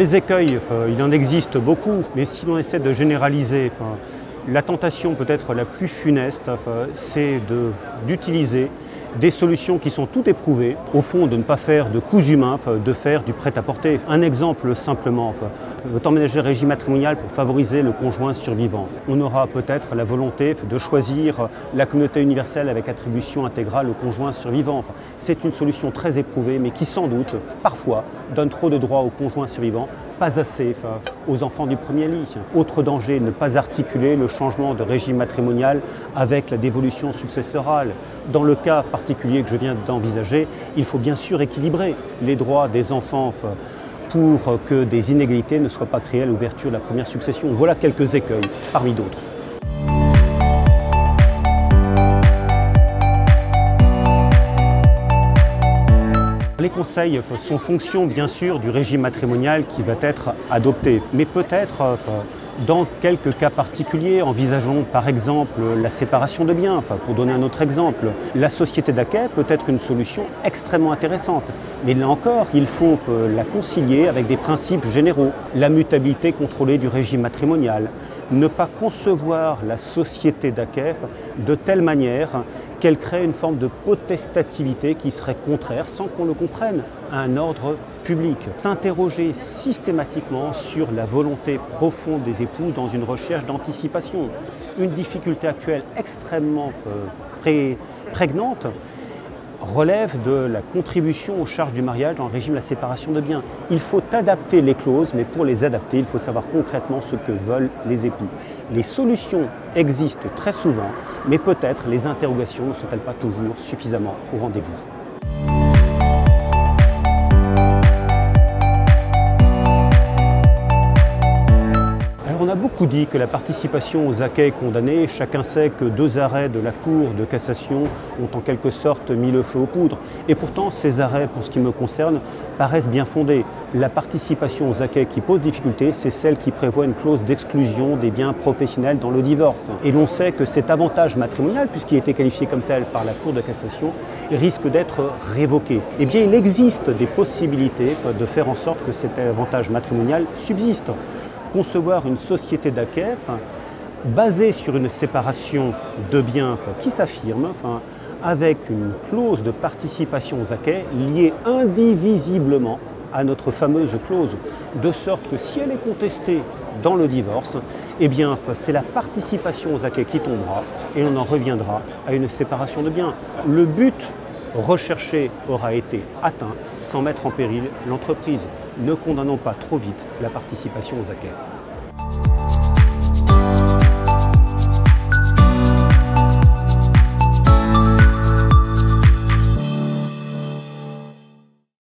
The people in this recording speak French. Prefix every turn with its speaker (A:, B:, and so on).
A: Les écueils, il en existe beaucoup, mais si l'on essaie de généraliser, la tentation peut-être la plus funeste, c'est d'utiliser des solutions qui sont toutes éprouvées, au fond de ne pas faire de coûts humains, de faire du prêt-à-porter. Un exemple simplement, autant ménager le régime matrimonial pour favoriser le conjoint survivant. On aura peut-être la volonté de choisir la communauté universelle avec attribution intégrale au conjoint survivant. C'est une solution très éprouvée, mais qui sans doute, parfois, donne trop de droits au conjoint survivant, pas assez aux enfants du premier lit. Autre danger, ne pas articuler le changement de régime matrimonial avec la dévolution successorale. Dans le cas particulier que je viens d'envisager, il faut bien sûr équilibrer les droits des enfants pour que des inégalités ne soient pas créées à l'ouverture de la première succession. Voilà quelques écueils parmi d'autres. Les conseils sont fonction bien sûr du régime matrimonial qui va être adopté, mais peut-être dans quelques cas particuliers, envisageons par exemple la séparation de biens. Pour donner un autre exemple, la société d'acquêt peut être une solution extrêmement intéressante, mais là encore, il faut la concilier avec des principes généraux. La mutabilité contrôlée du régime matrimonial, ne pas concevoir la société d'acquêt de telle manière qu'elle crée une forme de potestativité qui serait contraire, sans qu'on le comprenne, à un ordre public. S'interroger systématiquement sur la volonté profonde des époux dans une recherche d'anticipation. Une difficulté actuelle extrêmement prégnante relève de la contribution aux charges du mariage dans le régime de la séparation de biens. Il faut adapter les clauses, mais pour les adapter, il faut savoir concrètement ce que veulent les époux. Les solutions existent très souvent, mais peut-être les interrogations ne sont-elles pas toujours suffisamment au rendez-vous. On a beaucoup dit que la participation aux acquêts est condamnée. Chacun sait que 2 arrêts de la Cour de cassation ont en quelque sorte mis le feu aux poudres. Et pourtant, ces arrêts, pour ce qui me concerne, paraissent bien fondés. La participation aux acquêts qui pose difficulté, c'est celle qui prévoit une clause d'exclusion des biens professionnels dans le divorce. Et l'on sait que cet avantage matrimonial, puisqu'il a été qualifié comme tel par la Cour de cassation, risque d'être révoqué. Eh bien, il existe des possibilités de faire en sorte que cet avantage matrimonial subsiste. Concevoir une société d'acquêt basée sur une séparation de biens qui s'affirme avec une clause de participation aux acquêts liée indivisiblement à notre fameuse clause, de sorte que si elle est contestée dans le divorce, eh bien c'est la participation aux acquêts qui tombera et on en reviendra à une séparation de biens. Le but recherché aura été atteint sans mettre en péril l'entreprise. Ne condamnons pas trop vite la participation aux acquêts.